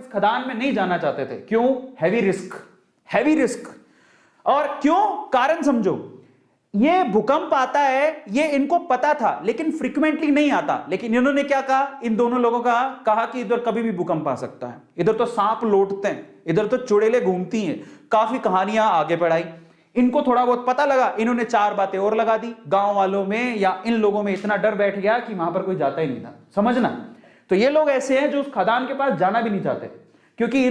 इस खदान में नहीं जाना चाहते थे। क्यों? Heavy risk, heavy risk. और क्यों? कारण समझो। ये भूकंप आता है, ये इनको पता था, लेकिन फ्रीक्वेंटली नहीं आता। लेकिन इन्होंने क्या कहा, इन दोनों लोगों का कहा कि इधर कभी भी भूकंप आ सकता है, इधर तो सांप लौटते हैं, इधर तो चुड़ैलें घूमती हैं। काफी कहानियां आगे बढ़ाई। इनको थोड़ा बहुत पता लगा, इन्होंने 4 बातें और लगा दी। गांव वालों में या इन लोगों में इतना डर बैठ गया कि वहां पर कोई जाता ही नहीं था। समझना, तो ये लोग ऐसे हैं जो उस खदान के पास जाना भी नहीं चाहते, क्योंकि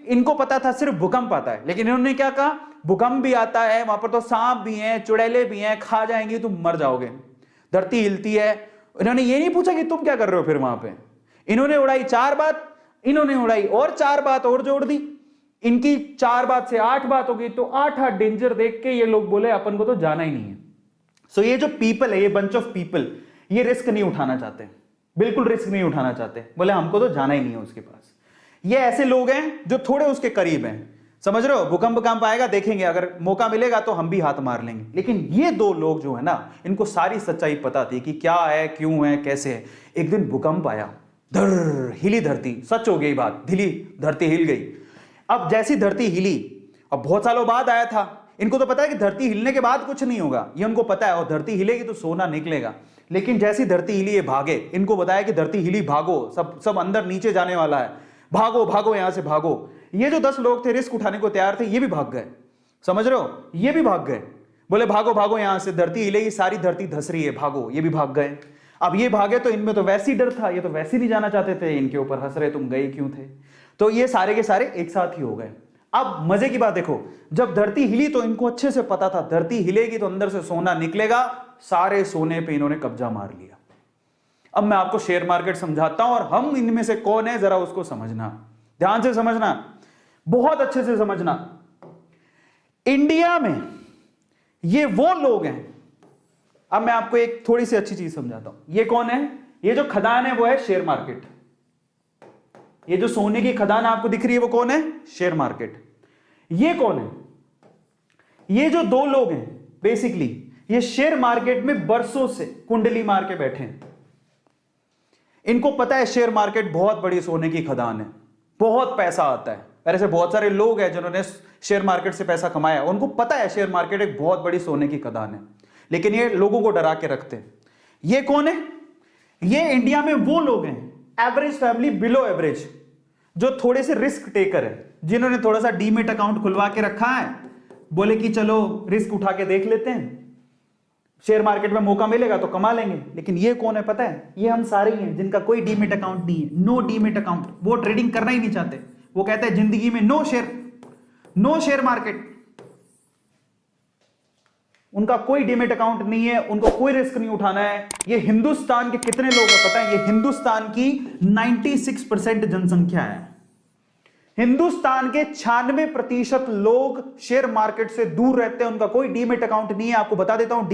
इनको पता था सिर्फ भूकंप आता है। लेकिन इन्होंने क्या कहा, भूकंप भी आता है, वहां पर तो सांप भी हैं, चुड़ैले भी हैं, खा जाएंगे, तुम मर जाओगे, धरती हिलती है। इन्होंने ये नहीं पूछा कि तुम क्या कर रहे हो फिर वहां पे। इन्होंने उड़ाई 4 बात, इन्होंने उड़ाई और 4 बात और जोड़ दी। इनकी 4 बात से 8 बात हो गई। तो 8 डेंजर देख के ये लोग बोले अपन को तो जाना ही नहीं है। सो ये जो पीपल है, ये बंच ऑफ पीपल, ये रिस्क नहीं उठाना चाहते, बिल्कुल रिस्क नहीं उठाना चाहते। बोले हमको तो जाना ही नहीं है उसके पास। ये ऐसे लोग हैं जो थोड़े उसके करीब हैं। समझ रहे हो, भूकंप काम पाएगा, देखेंगे, अगर मौका मिलेगा तो हम भी हाथ मार लेंगे। लेकिन ये 2 लोग जो है ना, इनको सारी सच्चाई पता थी कि क्या है, क्यों है, कैसे है। एक दिन भूकंप आया, धर हिली धरती। सच हो गई बात, धरती हिल गई। अब जैसी धरती हिली, अब बहुत सालों बाद आया था, इनको तो पता है कि धरती हिलने के बाद कुछ नहीं होगा, ये उनको पता है, और धरती हिलेगी तो सोना निकलेगा। लेकिन जैसी धरती हिली ये भागे। इनको बताया कि धरती हिली, भागो, सब अंदर नीचे जाने वाला है, भागो भागो यहां से भागो। ये जो 10 लोग थे रिस्क उठाने को तैयार थे, ये भी भाग गए। समझ रहे हो, ये भी भाग गए। बोले भागो भागो यहां से, धरती हिलेगी, सारी धरती धस रही है, भागो। ये भी भाग गए। अब ये भागे तो इनमें तो वैसी डर था, ये तो वैसे नहीं जाना चाहते थे, इनके ऊपर हंस रहे तुम गए क्यों थे। तो ये सारे के सारे एक साथ ही हो गए। अब मजे की बात देखो, जब धरती हिली तो इनको अच्छे से पता था धरती हिलेगी तो अंदर से सोना निकलेगा। सारे सोने पे इन्होंने कब्जा मार लिया। अब मैं आपको शेयर मार्केट समझाता हूं, और हम इनमें से कौन है जरा उसको समझना, ध्यान से समझना, बहुत अच्छे से समझना। इंडिया में ये वो लोग हैं। अब मैं आपको एक थोड़ी सी अच्छी चीज समझाता हूं। ये कौन है? ये जो खदान है वो है शेयर मार्केट। ये जो सोने की खदान आपको दिख रही है वो कौन है? Share market. ये कौन है? ये जो 2 लोग हैं बेसिकली, ये शेयर मार्केट में बरसों से कुंडली मार के बैठे हैं। इनको पता है शेयर मार्केट बहुत बड़ी सोने की खदान है, बहुत पैसा आता है। ऐसे बहुत सारे लोग हैं जिन्होंने शेयर मार्केट से पैसा कमाया, उनको पता है शेयर मार्केट एक बहुत बड़ी सोने की खदान है। लेकिन ये लोगों को डरा के रखते हैं। ये कौन है? ये इंडिया में वो लोग हैं, एवरेज फैमिली, बिलो एवरेज, जो थोड़े से रिस्क टेकर है, जिन्होंने थोड़ा सा डीमेट अकाउंट खुलवा के रखा है। बोले कि चलो रिस्क उठा के देख लेते हैं, शेयर मार्केट में मौका मिलेगा तो कमा लेंगे। लेकिन ये कौन है पता है? ये हम सारे ही हैं जिनका कोई डीमेट अकाउंट नहीं है, नो डीमेट अकाउंट। वो ट्रेडिंग करना ही नहीं चाहते। वो कहते हैं जिंदगी में नो शेयर मार्केट। उनका कोई डीमेट अकाउंट नहीं है, उनको कोई रिस्क नहीं उठाना है। ये हिंदुस्तान के कितने लोग हैं पता है? ये हिंदुस्तान की 96% जनसंख्या है। हिंदुस्तान के 96% लोग शेयर मार्केट से दूर रहते हैं, उनका कोई डीमेट अकाउंट नहीं है। आपको बता देता हूं,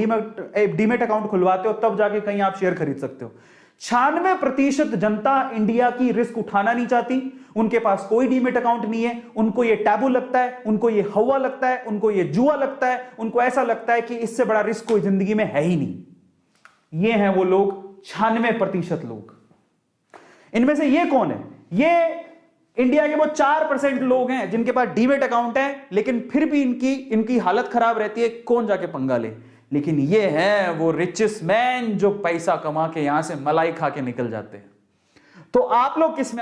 डीमेट अकाउंट खुलवाते हो तब जाके कहीं आप शेयर खरीद सकते हो। 96% जनता इंडिया की रिस्क उठाना नहीं चाहती, उनके पास कोई डीमेट अकाउंट नहीं है। उनको ये टैबू लगता है, उनको ये हवा लगता है, उनको ये जुआ लगता है, उनको ऐसा लगता है कि इससे बड़ा रिस्क कोई जिंदगी में है ही नहीं। ये हैं वो लोग, 96% लोग। इनमें से ये कौन है? ये इंडिया के वो 4% लोग हैं जिनके पास डीमेट अकाउंट है, लेकिन फिर भी इनकी हालत खराब रहती है, कौन जाके पंगा ले। लेकिन ये हैं वो रिचेस्ट मैन जो पैसा कमा के यहां से मलाई खा के निकल जाते हैं। तो आप लोग किसमें